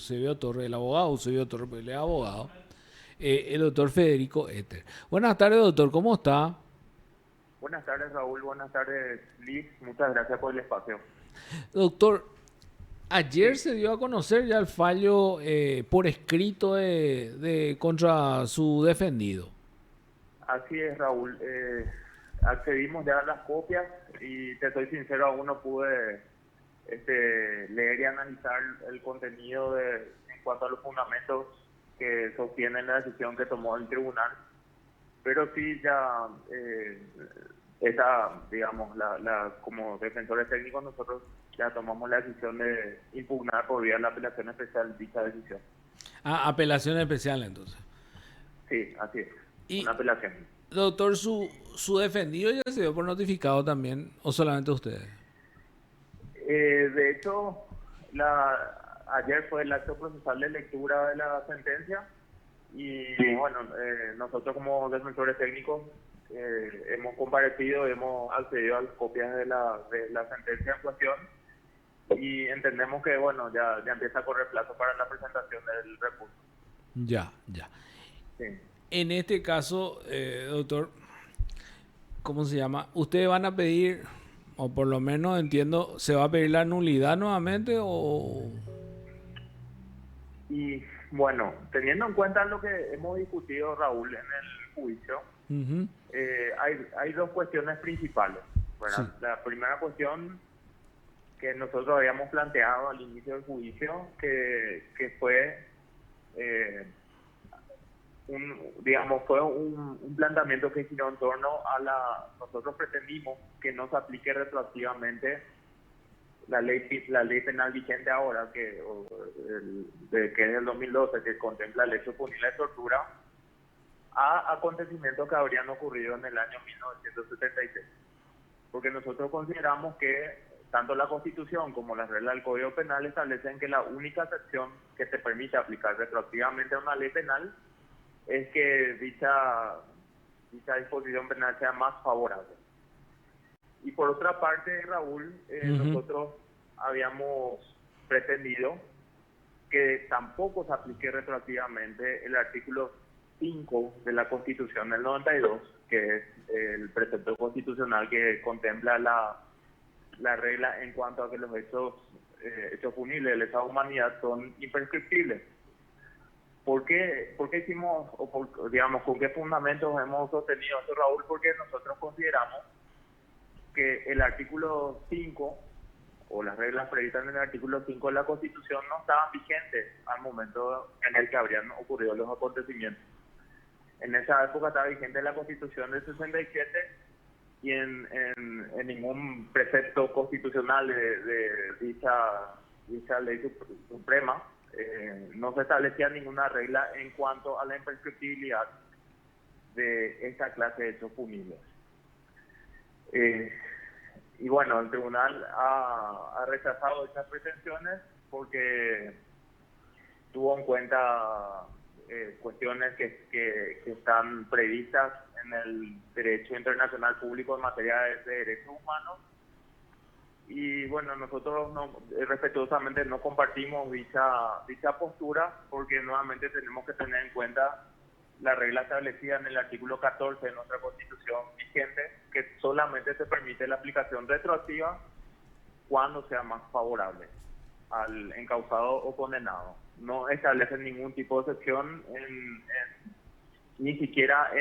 Eusebio Torre, el abogado Eusebio Torre, pues él es abogado, el doctor Federico Etter. Buenas tardes, doctor, ¿cómo está? Buenas tardes, Raúl. Buenas tardes, Liz. Muchas gracias por el espacio. Doctor, ayer Sí, se dio a conocer ya el fallo por escrito contra su defendido. así es, Raúl. Accedimos ya a las copias y te soy sincero, aún no pude leer y analizar el contenido en cuanto a los fundamentos que sostienen la decisión que tomó el tribunal, pero sí ya digamos, como defensores técnicos nosotros ya tomamos la decisión de impugnar por vía de la apelación especial dicha decisión. Ah, apelación especial entonces. Sí, así es, una Y, apelación. doctor, su defendido ya se dio por notificado también, o solamente ustedes. De hecho, ayer fue el acto procesal de lectura de la sentencia y bueno, nosotros como defensores técnicos hemos comparecido, hemos accedido a las copias de la sentencia en cuestión y entendemos que bueno, ya empieza a correr plazo para la presentación del recurso. Ya, ya. Sí. En este caso, doctor, ¿cómo se llama? Ustedes van a pedir, o por lo menos entiendo, ¿se va a pedir la nulidad nuevamente o...? Y bueno, teniendo en cuenta lo que hemos discutido, Raúl, en el juicio, Ujú. hay dos cuestiones principales, Sí, ¿verdad? La primera cuestión que nosotros habíamos planteado al inicio del juicio, que fue, eh, digamos, fue un planteamiento que giró en torno a nosotros pretendimos que no se aplique retroactivamente la ley penal vigente ahora, que es del 2012, que contempla el hecho punible de tortura, a acontecimientos que habrían ocurrido en el año 1976. Porque nosotros consideramos que tanto la Constitución como las reglas del Código Penal establecen que la única excepción que te permite aplicar retroactivamente a una ley penal es que dicha disposición penal sea más favorable. Y por otra parte, Raúl, ujú, nosotros habíamos pretendido que tampoco se aplique retroactivamente el artículo 5 de la Constitución del 92, que es el precepto constitucional que contempla la regla en cuanto a que los hechos punibles de lesa humanidad son imprescriptibles. ¿Por qué hicimos, digamos, con qué fundamentos hemos sostenido esto, Raúl? Porque nosotros consideramos que el artículo 5 o las reglas previstas en el artículo 5 de la Constitución no estaban vigentes al momento en el que habrían ocurrido los acontecimientos. En esa época estaba vigente la Constitución del 67 y en ningún precepto constitucional de dicha ley suprema no se establecía ninguna regla en cuanto a la imprescriptibilidad de esta clase de hechos punibles. Eh, y bueno, el tribunal ha rechazado estas pretensiones porque tuvo en cuenta cuestiones que están previstas en el derecho internacional público en materia de derechos humanos. Y bueno, nosotros respetuosamente no compartimos dicha postura porque nuevamente tenemos que tener en cuenta la regla establecida en el artículo 14 de nuestra Constitución vigente, que solamente se permite la aplicación retroactiva cuando sea más favorable al encausado o condenado. No establece ningún tipo de excepción ni siquiera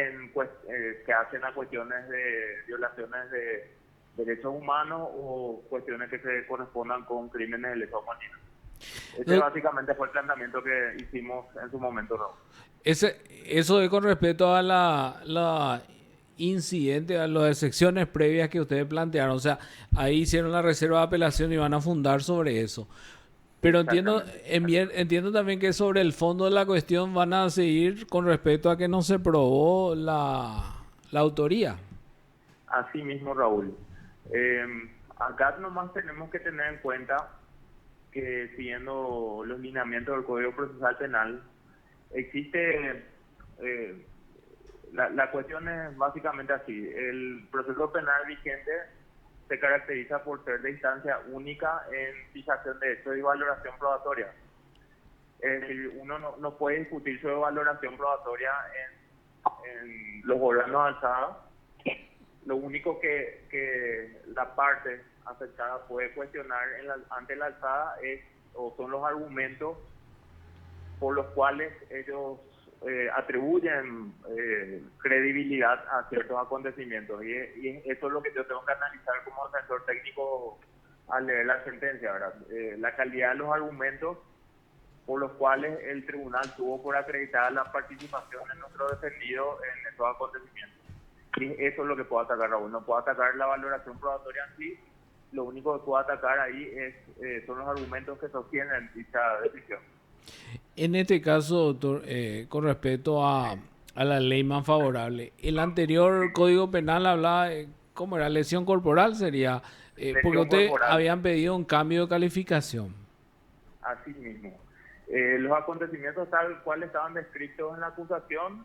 que hacen a cuestiones de violaciones de derechos humanos o cuestiones que se correspondan con crímenes de lesa humanidad. Ese Doc- básicamente fue el planteamiento que hicimos en su momento, Raúl. eso es con respecto a la incidente, a las secciones previas que ustedes plantearon. O sea, ahí hicieron la reserva de apelación y van a fundar sobre eso. Pero entiendo, Exactamente. entiendo también que sobre el fondo de la cuestión van a seguir con respecto a que no se probó la autoría. Así mismo, Raúl. Eh, Acá nomás tenemos que tener en cuenta que siguiendo los lineamientos del Código Procesal Penal, existe, eh, la cuestión es básicamente así, el proceso penal vigente se caracteriza por ser de instancia única en fijación de hechos y valoración probatoria. Es decir, uno no puede discutir su valoración probatoria en los órganos de alzada. Lo único que la parte afectada puede cuestionar ante la alzada son los argumentos por los cuales ellos atribuyen credibilidad a ciertos acontecimientos. Y eso es lo que yo tengo que analizar como asesor técnico al leer la sentencia, ¿verdad? La calidad de los argumentos por los cuales el tribunal tuvo por acreditar la participación de nuestro defendido en estos acontecimientos. Y eso es lo que puedo atacar, Raúl. No puedo atacar la valoración probatoria en sí. Lo único que puedo atacar ahí son los argumentos que sostienen dicha decisión. En este caso, doctor, con respecto a la ley más favorable, el anterior Código Penal hablaba de, ¿cómo era? Lesión corporal sería, porque ustedes habían pedido un cambio de calificación. Así mismo. Los acontecimientos tal cual estaban descritos en la acusación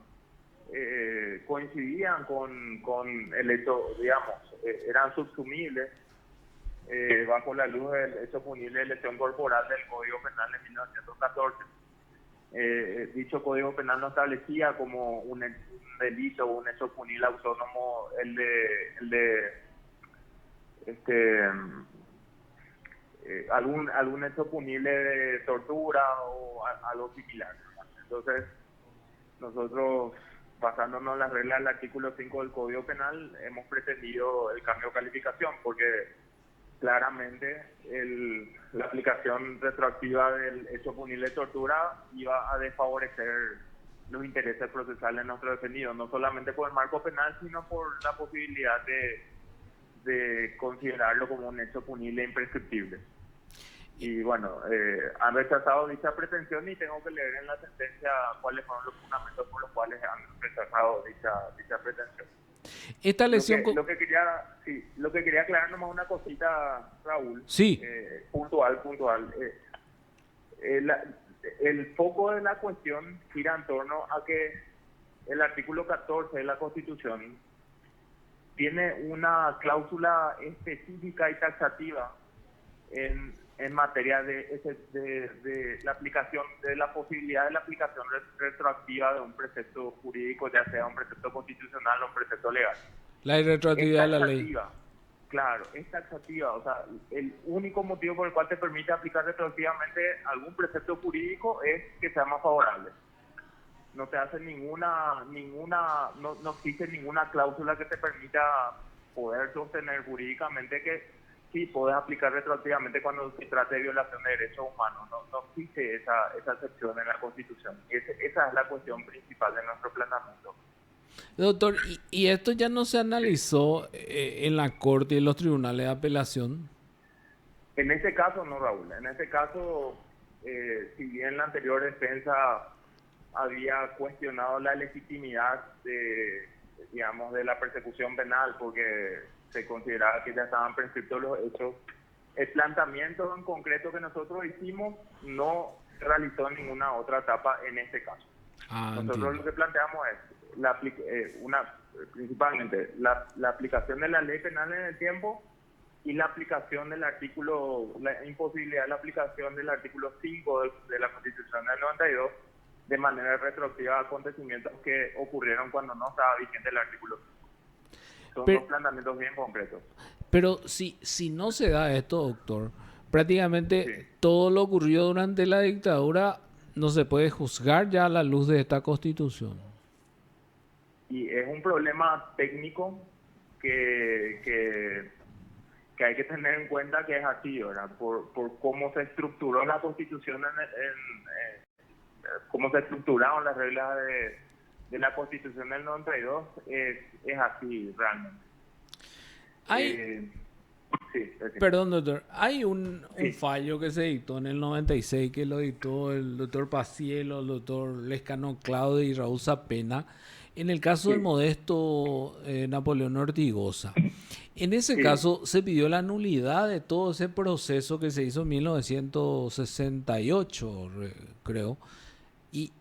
coincidían con el hecho, digamos, eran subsumibles bajo la luz del hecho punible de lesión corporal del Código Penal de 1914. Dicho Código Penal no establecía como un delito o un hecho punible autónomo algún hecho punible de tortura o algo similar. Entonces, nosotros, basándonos en las reglas del artículo 5 del Código Penal, hemos pretendido el cambio de calificación, porque claramente la aplicación retroactiva del hecho punible de tortura iba a desfavorecer los intereses procesales de nuestro defendido, no solamente por el marco penal, sino por la posibilidad de considerarlo como un hecho punible e imprescriptible. Y bueno, han rechazado dicha pretensión y tengo que leer en la sentencia cuáles fueron los fundamentos por los cuales han rechazado dicha pretensión. Esta lesión... Lo que quería aclarar nomás una cosita, Raúl. Sí. Puntual. El foco de la cuestión gira en torno a que el artículo 14 de la Constitución tiene una cláusula específica y taxativa en materia de la aplicación, de la posibilidad de la aplicación retroactiva de un precepto jurídico, ya sea un precepto constitucional o un precepto legal. La irretroactividad de la ley. Claro, es taxativa. O sea, el único motivo por el cual te permite aplicar retroactivamente algún precepto jurídico es que sea más favorable. No te hace no existe ninguna cláusula que te permita poder sostener jurídicamente que sí podés aplicar retroactivamente cuando se trate de violación de derechos humanos. No existe esa excepción en la Constitución. Esa es la cuestión principal de nuestro planteamiento. Doctor, ¿y esto ya no se analizó en la Corte y en los tribunales de apelación? En este caso no, Raúl. En este caso, si bien la anterior defensa había cuestionado la legitimidad de la persecución penal porque se consideraba que ya estaban prescriptos los hechos, el planteamiento en concreto que nosotros hicimos no se realizó en ninguna otra etapa en este caso. Nosotros lo que planteamos es principalmente la aplicación de la ley penal en el tiempo y la aplicación del la imposibilidad de la aplicación del artículo 5 de la Constitución del 92 de manera retroactiva a acontecimientos que ocurrieron cuando no estaba vigente el artículo 5. Son dos planteamientos bien concretos. Pero si no se da esto, doctor, prácticamente todo lo ocurrido durante la dictadura no se puede juzgar ya a la luz de esta Constitución. Y es un problema técnico que hay que tener en cuenta que es así, ¿verdad? Por cómo se estructuró la Constitución, cómo se estructuraron las reglas de la Constitución del 92, es así realmente. Perdón, doctor, hay un fallo que se dictó en el 96 que lo dictó el doctor Pacielo, el doctor Lescano Claudio y Raúl Zapena en el caso del modesto Napoleón Ortigosa. En ese caso se pidió la nulidad de todo ese proceso que se hizo en 1968, creo, y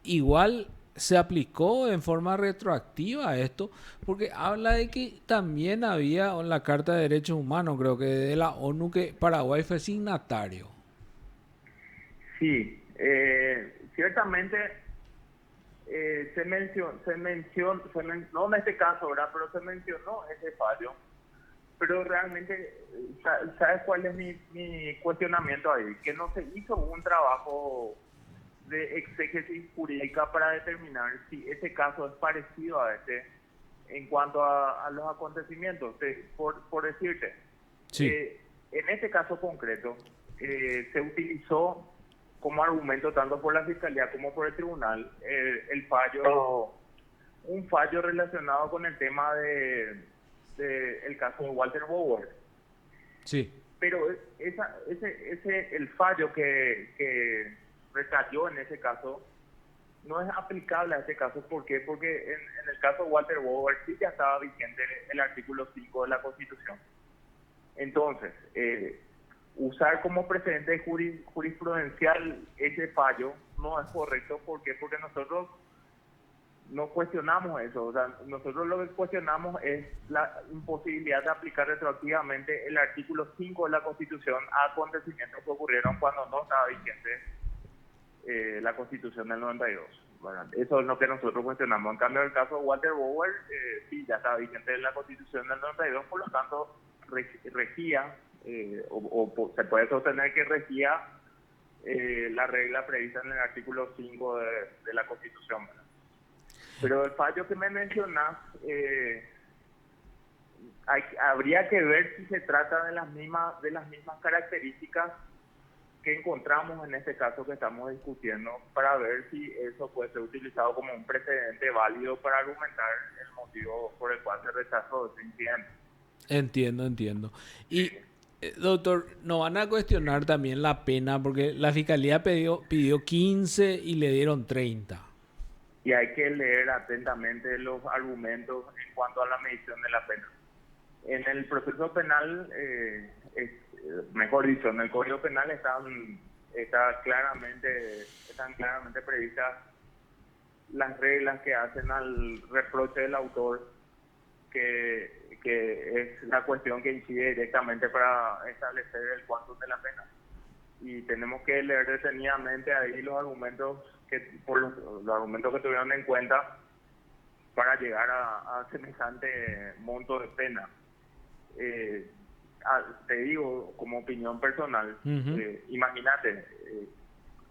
igual se aplicó en forma retroactiva esto, porque habla de que también había en la Carta de Derechos Humanos, creo que de la ONU, que Paraguay fue signatario. Sí, Ciertamente no en este caso, ¿verdad? Pero se mencionó ese fallo. Pero realmente, ¿sabes cuál es mi cuestionamiento ahí? Que no se hizo un trabajo de exégesis jurídica para determinar si ese caso es parecido a este en cuanto a los acontecimientos. Por decirte, Sí, en este caso concreto, se utilizó como argumento tanto por la Fiscalía como por el Tribunal un fallo relacionado con el tema de el caso de Walter Bauer. sí, Pero el fallo que recayó en ese caso no es aplicable a este caso. ¿Por qué? Porque en el caso de Walter Bauer sí ya estaba vigente el artículo 5 de la Constitución. Entonces, usar como precedente jurisprudencial ese fallo no es correcto. ¿Por qué? Porque nosotros no cuestionamos eso. O sea, nosotros lo que cuestionamos es la imposibilidad de aplicar retroactivamente el artículo 5 de la Constitución a acontecimientos que ocurrieron cuando no estaba vigente la Constitución del 92. Bueno, eso es lo que nosotros cuestionamos. En cambio, el caso de Walter Bauer, sí, ya estaba vigente la Constitución del 92, por lo tanto, regía, se puede sostener que regía la regla prevista en el artículo 5 de la Constitución. ¿Verdad? Pero el fallo que me mencionas, habría que ver si se trata de las mismas características que encontramos en este caso que estamos discutiendo, para ver si eso puede ser utilizado como un precedente válido para argumentar el motivo por el cual se rechazó ese incidente. entiendo. Y, doctor, ¿no van a cuestionar también la pena? Porque la fiscalía pidió 15 y le dieron 30. Y hay que leer atentamente los argumentos en cuanto a la medición de la pena. En el proceso penal, mejor dicho, en el Código Penal están claramente previstas las reglas que hacen al reproche del autor, que es la cuestión que incide directamente para establecer el quantum de la pena. Y tenemos que leer detenidamente ahí los argumentos los argumentos que tuvieron en cuenta para llegar a semejante monto de pena. Te digo, como opinión personal, imagínate,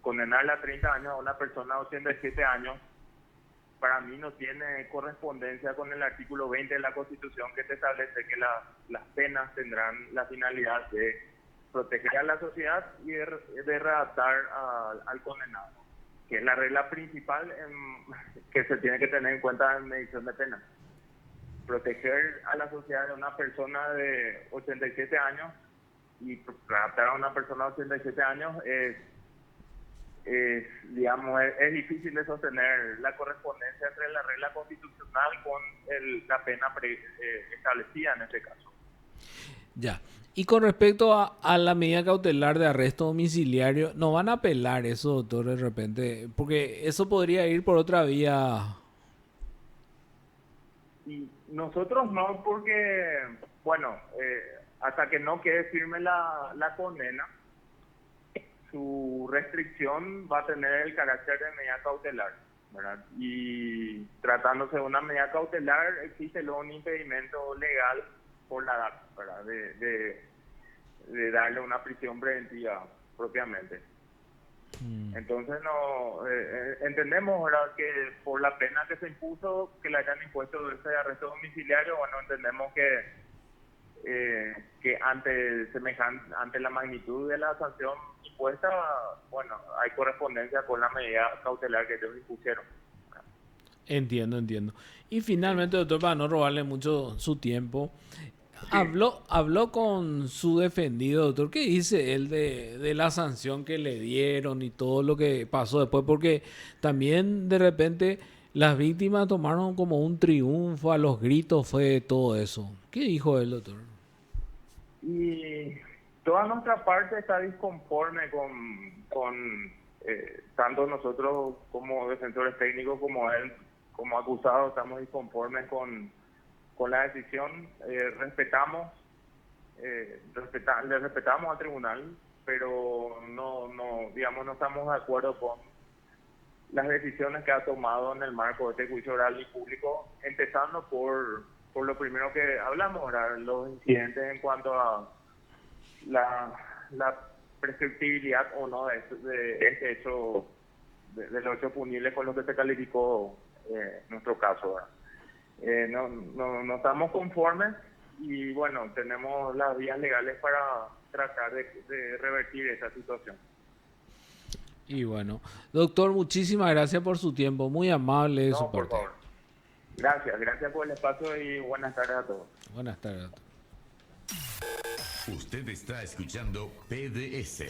condenarle a 30 años a una persona de 87 años, para mí no tiene correspondencia con el artículo 20 de la Constitución, que te establece que las penas tendrán la finalidad de proteger a la sociedad y de readaptar al condenado, que es la regla principal que se tiene que tener en cuenta en medición de penas. Proteger a la sociedad de una persona de 87 años y adaptar a una persona de 87 años es difícil de sostener la correspondencia entre la regla constitucional con la pena establecida en este caso. Ya. Y con respecto a la medida cautelar de arresto domiciliario, ¿no van a apelar eso, doctor, de repente? Porque eso podría ir por otra vía. Y nosotros no, porque, bueno, hasta que no quede firme la condena, su restricción va a tener el carácter de medida cautelar, ¿verdad? Y tratándose de una medida cautelar, existe luego un impedimento legal por la edad, ¿verdad? De darle una prisión preventiva propiamente. Entonces entendemos, ¿verdad?, que por la pena que se impuso, que le hayan impuesto ese arresto domiciliario, bueno, entendemos que ante la magnitud de la sanción impuesta, bueno, hay correspondencia con la medida cautelar que ellos impusieron. Entiendo. Y finalmente, doctor, para no robarle mucho su tiempo, Sí. habló con su defendido, doctor. ¿Qué dice él de la sanción que le dieron y todo lo que pasó después? Porque también de repente las víctimas tomaron como un triunfo, a los gritos fue todo eso. ¿Qué dijo él, doctor? Y toda nuestra parte está disconforme con tanto nosotros como defensores técnicos como él, como acusado, estamos disconformes con la decisión. Le respetamos al tribunal, pero digamos, no estamos de acuerdo con las decisiones que ha tomado en el marco de este juicio oral y público, empezando por lo primero que hablamos, ahora los incidentes en cuanto a la prescriptibilidad o no de este hecho, de los hechos punibles con los que se calificó nuestro caso, ¿verdad? No estamos conformes y bueno, tenemos las vías legales para tratar de revertir esa situación. Y bueno, doctor, muchísimas gracias por su tiempo, muy amable de su No, por parte. favor. Gracias por el espacio y buenas tardes a todos. Buenas tardes, doctor. Usted está escuchando PDS.